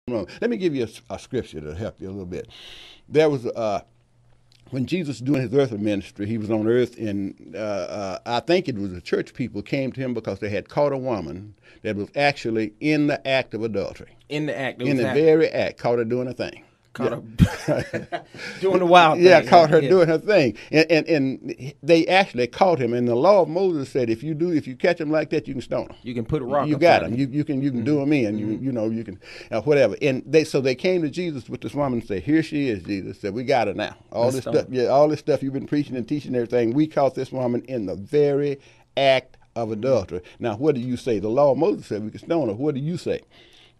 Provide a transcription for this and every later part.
Let me give you a scripture to help you a little bit. There was when Jesus was doing his earthly ministry, he was on earth, and I think it was the church people came to him because they had caught a woman that was actually in the act of adultery. In the act. In the very act, caught her doing a thing. Caught her doing the wild thing. Yeah, caught her doing her thing. And they actually caught him. And the law of Moses said if you catch him like that, you can stone him. You can put a rock. You got him. You can do him in. You can whatever. And so they came to Jesus with this woman and said, "Here she is, Jesus. Said we got her now. All this stuff you've been preaching and teaching and everything. We caught this woman in the very act of adultery. Now, what do you say? The law of Moses said we could stone her. What do you say?"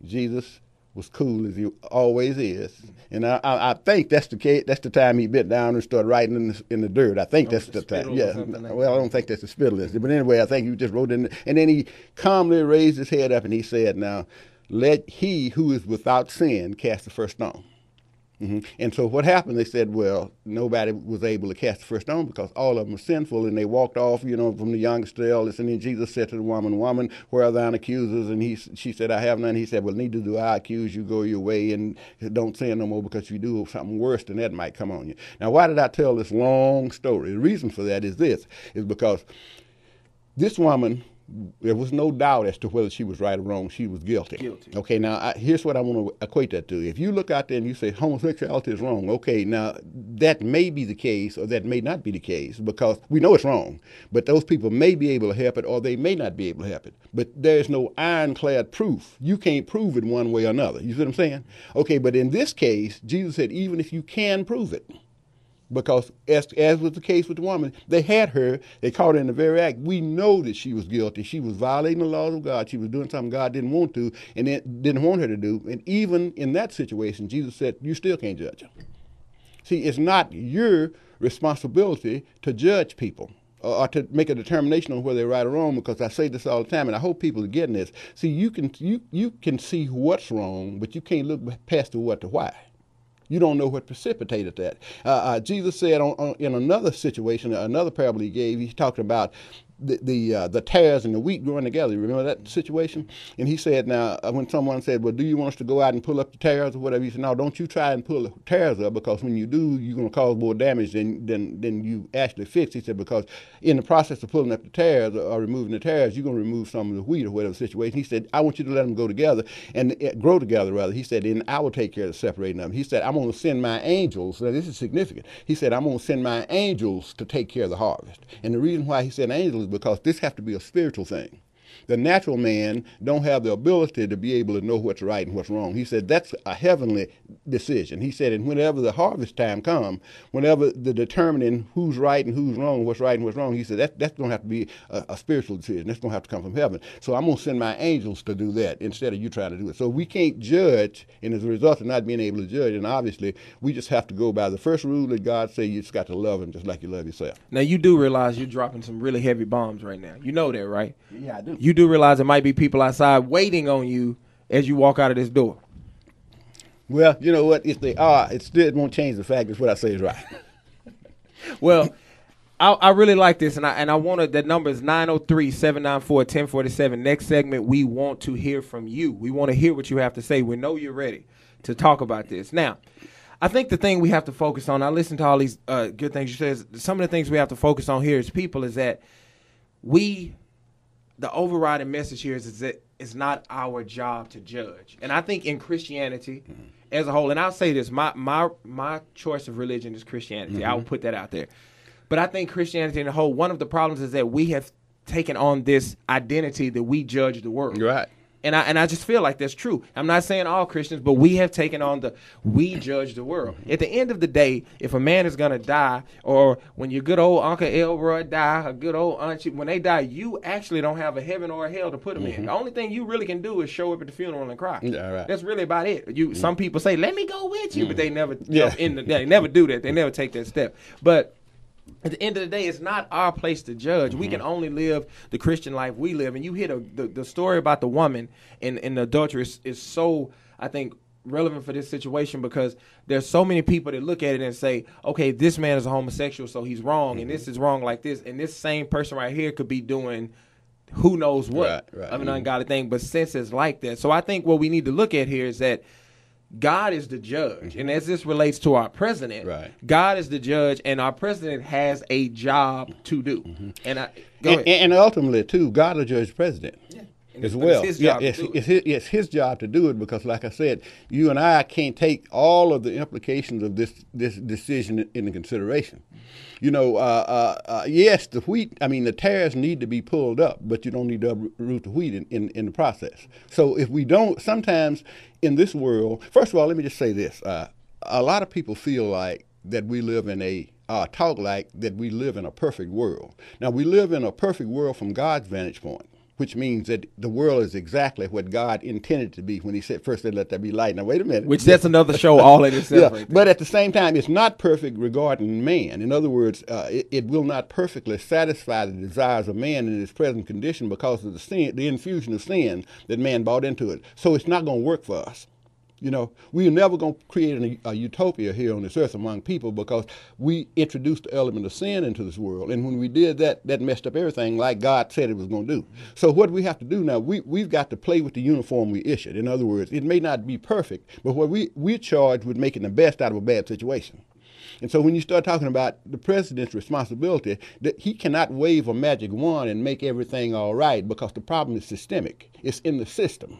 Jesus was cool as he always is, and I think that's the case. That's the time he bent down and started writing in the dirt. I think that's the time. Yeah. Well, I don't think that's the spittle is, but anyway, I think he just wrote in, and then he calmly raised his head up and he said, "Now, let he who is without sin cast the first stone." And so what happened, they said, well, nobody was able to cast the first stone because all of them were sinful, and they walked off, from the youngest to the eldest. And then Jesus said to the woman, "Woman, where are thine accusers?" And she said, "I have none." He said, "Well, neither do I accuse you. Go your way and don't sin no more, because if you do, something worse than that might come on you." Now, why did I tell this long story? The reason for that is because this woman, there was no doubt as to whether she was right or wrong. She was guilty. Okay, now here's what I want to equate that to. If you look out there and you say homosexuality is wrong, okay, now that may be the case or that may not be the case, because we know it's wrong. But those people may be able to help it or they may not be able to help it. But there's no ironclad proof. You can't prove it one way or another. You see what I'm saying? Okay, but in this case, Jesus said even if you can prove it, because as was the case with the woman, they had her, they caught her in the very act. We know that she was guilty. She was violating the laws of God. She was doing something God didn't want to and didn't want her to do. And even in that situation, Jesus said, you still can't judge her. See, it's not your responsibility to judge people or to make a determination on whether they're right or wrong, because I say this all the time, and I hope people are getting this. See, you can see what's wrong, but you can't look past the what to why. You don't know what precipitated that. Jesus said in another situation, another parable he gave, he talked about the tares and the wheat growing together. Remember that situation? And he said, now, when someone said, well, do you want us to go out and pull up the tares or whatever? He said, no, don't you try and pull the tares up, because when you do, you're going to cause more damage than you actually fix. He said, because in the process of pulling up the tares or removing the tares, you're going to remove some of the wheat or whatever situation. He said, I want you to let them go together and grow together, rather. He said, and I will take care of separating them. He said, I'm going to send my angels. Now, this is significant. He said, I'm going to send my angels to take care of the harvest. And the reason why he said angels is because this has to be a spiritual thing. The natural man don't have the ability to be able to know what's right and what's wrong. He said that's a heavenly decision. He said, and whenever the harvest time comes, whenever the determining who's right and who's wrong, what's right and what's wrong, he said that's going to have to be a spiritual decision. That's going to have to come from heaven. So I'm going to send my angels to do that instead of you trying to do it. So we can't judge, and as a result of not being able to judge, and obviously we just have to go by the first rule that God said, you just got to love him just like you love yourself. Now, you do realize you're dropping some really heavy bombs right now. You know that, right? Yeah, I do. You do realize there might be people outside waiting on you as you walk out of this door. Well, you know what? If they are, it still won't change the fact that what I say is right. Well, I really like this, and I wanted, that number is 903-794-1047. Next segment, we want to hear from you. We want to hear what you have to say. We know you're ready to talk about this. Now, I think the thing we have to focus on, I listened to all these good things you said. Some of the things we have to focus on here as people is that the overriding message here is that it's not our job to judge. And I think in Christianity as a whole, and I'll say this, my choice of religion is Christianity. I will put that out there. But I think Christianity in a whole, one of the problems is that we have taken on this identity that we judge the world. Right. And I just feel like that's true. I'm not saying all Christians, but we have taken on we judge the world. At the end of the day, if a man is going to die, or when your good old Uncle Elroy die, a good old aunt, when they die, you actually don't have a heaven or a hell to put them in. The only thing you really can do is show up at the funeral and cry. Yeah, right. That's really about it. Some people say, let me go with you, but they never jump in. They never do that. They never take that step. But at the end of the day, it's not our place to judge. We can only live the Christian life we live. And you hear the story about the woman in the adultery is so, I think, relevant for this situation, because there's so many people that look at it and say, okay, this man is a homosexual, so he's wrong, and this is wrong like this. And this same person right here could be doing who knows what of an ungodly thing. But since it's like that, so I think what we need to look at here is that God is the judge. And as this relates to our president, God is the judge, and our president has a job to do. And ultimately, too, God will judge the president. As well. It's his job to do it because, like I said, you and I can't take all of the implications of this decision into consideration. Yes, the tares need to be pulled up, but you don't need to uproot the wheat in the process. So if we don't, sometimes in this world, first of all, let me just say this. A lot of people feel like that we live in talk like that we live in a perfect world. Now, we live in a perfect world from God's vantage point, which means that the world is exactly what God intended to be when he said, first, let there be light. Now, wait a minute. Which that's another show all in itself. Right, but at the same time, it's not perfect regarding man. In other words, it will not perfectly satisfy the desires of man in his present condition because of the infusion of sin that man brought into it. So it's not going to work for us. We're never going to create a utopia here on this earth among people because we introduced the element of sin into this world. And when we did that, that messed up everything like God said it was going to do. So what we have to do now, we've got to play with the uniform we issued. In other words, it may not be perfect, but what we're charged with making the best out of a bad situation. And so when you start talking about the president's responsibility, that he cannot wave a magic wand and make everything all right because the problem is systemic. It's in the system.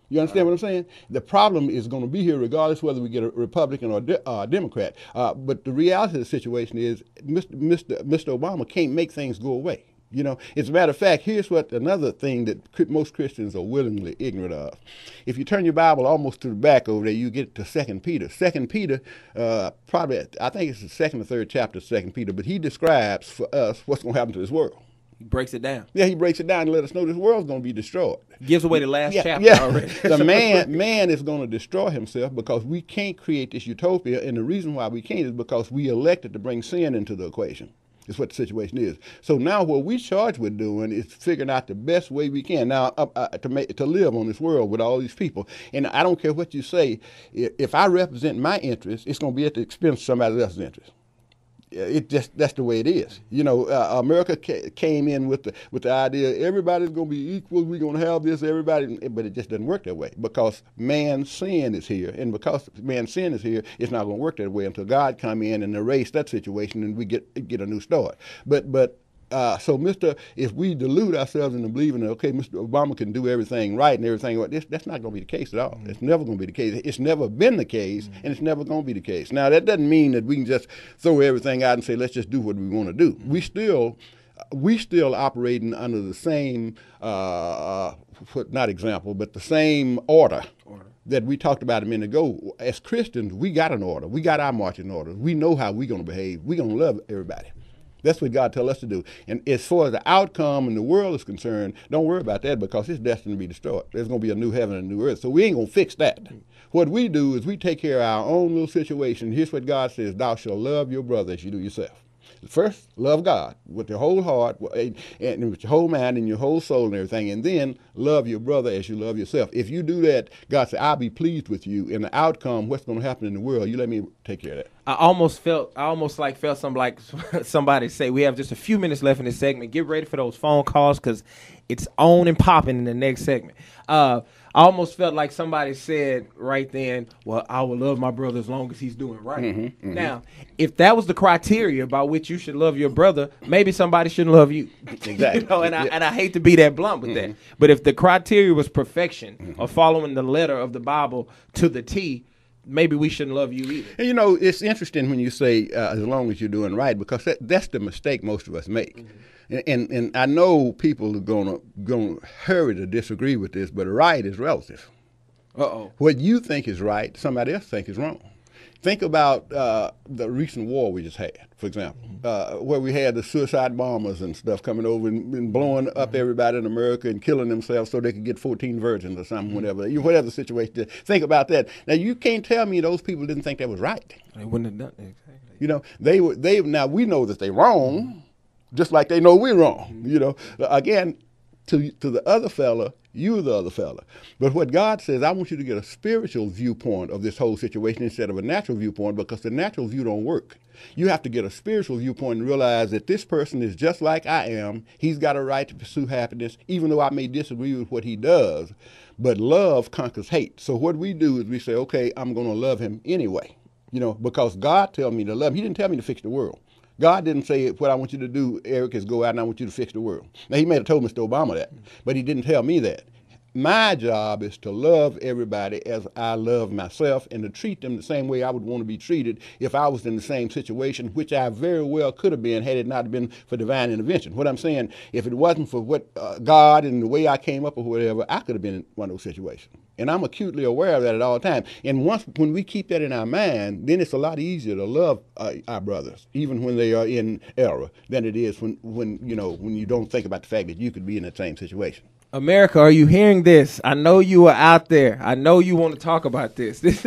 You understand what I'm saying? The problem is going to be here regardless whether we get a Republican or a Democrat. But the reality of the situation is Mr. Obama can't make things go away. As a matter of fact, here's what another thing that most Christians are willingly ignorant of. If you turn your Bible almost to the back over there, you get to 2 Peter. 2 Peter, probably, I think it's the second or third chapter of 2 Peter, but he describes for us what's going to happen to this world. He breaks it down. Yeah, he breaks it down and let us know this world's going to be destroyed. Gives away the last chapter already. The man is going to destroy himself because we can't create this utopia, and the reason why we can't is because we elected to bring sin into the equation. That's what the situation is. So now what we're charged with doing is figuring out the best way we can now to live on this world with all these people. And I don't care what you say. If I represent my interests, it's going to be at the expense of somebody else's interest. That's the way it is. America came in with the idea everybody's going to be equal. We're going to have this, everybody, but it just doesn't work that way because man's sin is here, and because man's sin is here, it's not going to work that way until God come in and erase that situation and we get a new start. But so, if we delude ourselves into believing that, okay, Mr. Obama can do everything right and everything right, that's not going to be the case at all. It's never going to be the case. It's never been the case, and it's never going to be the case. Now, that doesn't mean that we can just throw everything out and say, let's just do what we want to do. We still operating under the same, not example, but the same order that we talked about a minute ago. As Christians, we got an order. We got our marching orders. We know how we're going to behave. We're going to love everybody. That's what God tells us to do. And as far as the outcome and the world is concerned, don't worry about that because it's destined to be destroyed. There's going to be a new heaven and a new earth. So we ain't going to fix that. What we do is we take care of our own little situation. Here's what God says, thou shalt love your brother as you do yourself. First, love God with your whole heart and with your whole mind and your whole soul and everything. And then love your brother as you love yourself. If you do that, God said, I'll be pleased with you. And the outcome, what's going to happen in the world, you let me take care of that. I almost felt somebody say, we have just a few minutes left in this segment. Get ready for those phone calls because it's on and popping in the next segment. I almost felt like somebody said right then, well, I will love my brother as long as he's doing right. Mm-hmm. Now, if that was the criteria by which you should love your brother, maybe somebody shouldn't love you. Exactly. And I hate to be that blunt with that. But if the criteria was perfection or following the letter of the Bible to the T, maybe we shouldn't love you either. And it's interesting when you say as long as you're doing right, because that's the mistake most of us make. Mm-hmm. And I know people are gonna hurry to disagree with this, but right is relative. What you think is right, somebody else think is wrong. Think about the recent war we just had, for example, where we had the suicide bombers and stuff coming over and blowing up everybody in America and killing themselves so they could get 14 virgins or something, whatever the situation is. Think about that. Now, you can't tell me those people didn't think that was right. They wouldn't have done it. Exactly. Now we know that they're wrong, just like they know we're wrong. Again, to the other fella, you're the other fella. But what God says, I want you to get a spiritual viewpoint of this whole situation instead of a natural viewpoint, because the natural view don't work. You have to get a spiritual viewpoint and realize that this person is just like I am. He's got a right to pursue happiness, even though I may disagree with what he does. But love conquers hate. So what we do is we say, okay, I'm going to love him anyway, because God told me to love him. He didn't tell me to fix the world. God didn't say what I want you to do, Eric, is go out and I want you to fix the world. Now, he may have told Mr. Obama that, but he didn't tell me that. My job is to love everybody as I love myself and to treat them the same way I would want to be treated if I was in the same situation, which I very well could have been had it not been for divine intervention. What I'm saying, if it wasn't for what God and the way I came up or whatever, I could have been in one of those situations. And I'm acutely aware of that at all times. And when we keep that in our mind, then it's a lot easier to love our brothers, even when they are in error, than it is when you don't think about the fact that you could be in that same situation. America, are you hearing this? I know you are out there. I know you want to talk about this. This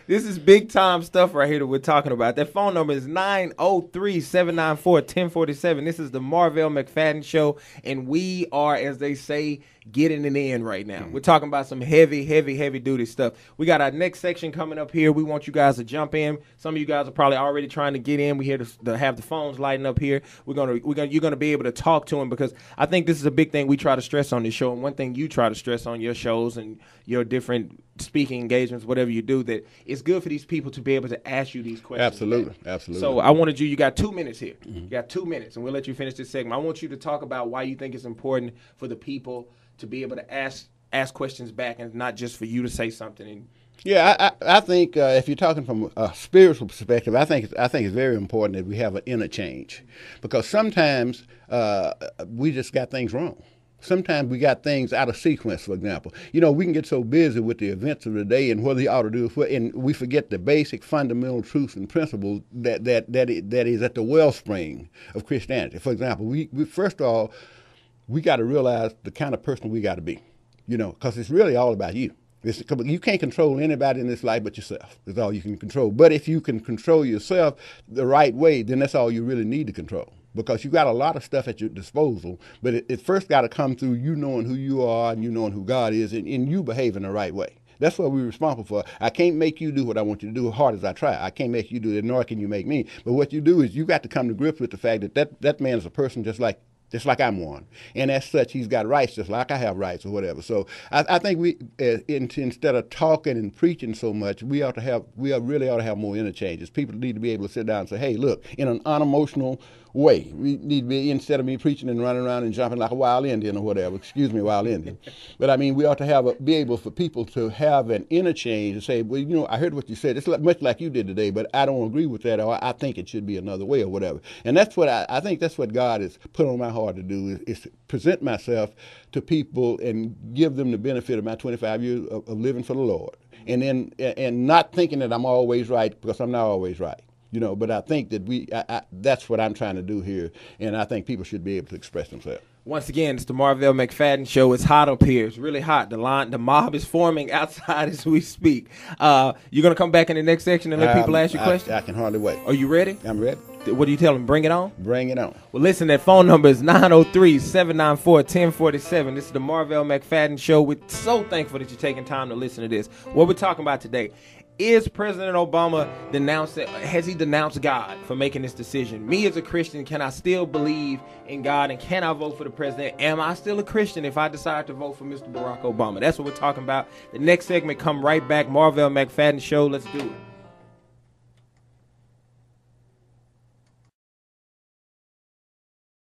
is big time stuff right here that we're talking about. That phone number is 903-794-1047. This is the Marvell McFadden Show, and we are, as they say, getting it in right now. We're talking about some heavy duty stuff. We got our next section coming up here. We want you guys to jump in. Some of you guys are probably already trying to get in. We're here to have the phones lighting up here. You're gonna be able to talk to them, because I think this is a big thing we try to stress on this show, and one thing you try to stress on your shows and your different speaking engagements, whatever you do, that it's good for these people to be able to ask you these questions. Absolutely. So I wanted you got 2 minutes here. You got 2 minutes, and we'll let you finish this segment. I want you to talk about why you think it's important for the people to be able to ask questions back, and not just for you to say something. I think if you're talking from a spiritual perspective, I think it's very important that we have an interchange, because sometimes we just got things wrong. Sometimes we got things out of sequence, for example. We can get so busy with the events of the day and what they ought to do, and we forget the basic fundamental truths and principles that is at the wellspring of Christianity. For example, we first of all, we got to realize the kind of person we got to be, because it's really all about you. You can't control anybody in this life but yourself. That's all you can control. But if you can control yourself the right way, then that's all you really need to control, because you got a lot of stuff at your disposal. But it first got to come through you knowing who you are and you knowing who God is, and you behaving the right way. That's what we're responsible for. I can't make you do what I want you to do as hard as I try. I can't make you do it, nor can you make me. But what you do is you got to come to grips with the fact that man is a person just like I'm one. And as such, he's got rights just like I have rights or whatever. So I think we, instead of talking and preaching so much, we really ought to have more interchanges. People need to be able to sit down and say, hey, look, in an unemotional way. We need to be, instead of me preaching and running around and jumping like a wild Indian or whatever, excuse me, wild Indian. But I mean, we ought to be able for people to have an interchange and say, well, I heard what you said. It's much like you did today, but I don't agree with that, or I think it should be another way or whatever. And that's what I think that's what God has put on my heart to do, is to present myself to people and give them the benefit of my 25 years of living for the Lord. And not thinking that I'm always right, because I'm not always right. But I think that that's what I'm trying to do here, and I think people should be able to express themselves. Once again, it's the Marvell McFadden Show. It's hot up here. It's really hot. The mob is forming outside as we speak. You're going to come back in the next section and let people ask you questions? I can hardly wait. Are you ready? I'm ready. What do you tell them? Bring it on? Bring it on. Well, listen, that phone number is 903-794-1047. This is the Marvell McFadden Show. We're so thankful that you're taking time to listen to this. What we're talking about today, is President Obama has he denounced God for making this decision? Me as a Christian, can I still believe in God, and can I vote for the president? Am I still a Christian if I decide to vote for Mr. Barack Obama? That's what we're talking about. The next segment come right back. Marvell McFadden Show. Let's do it.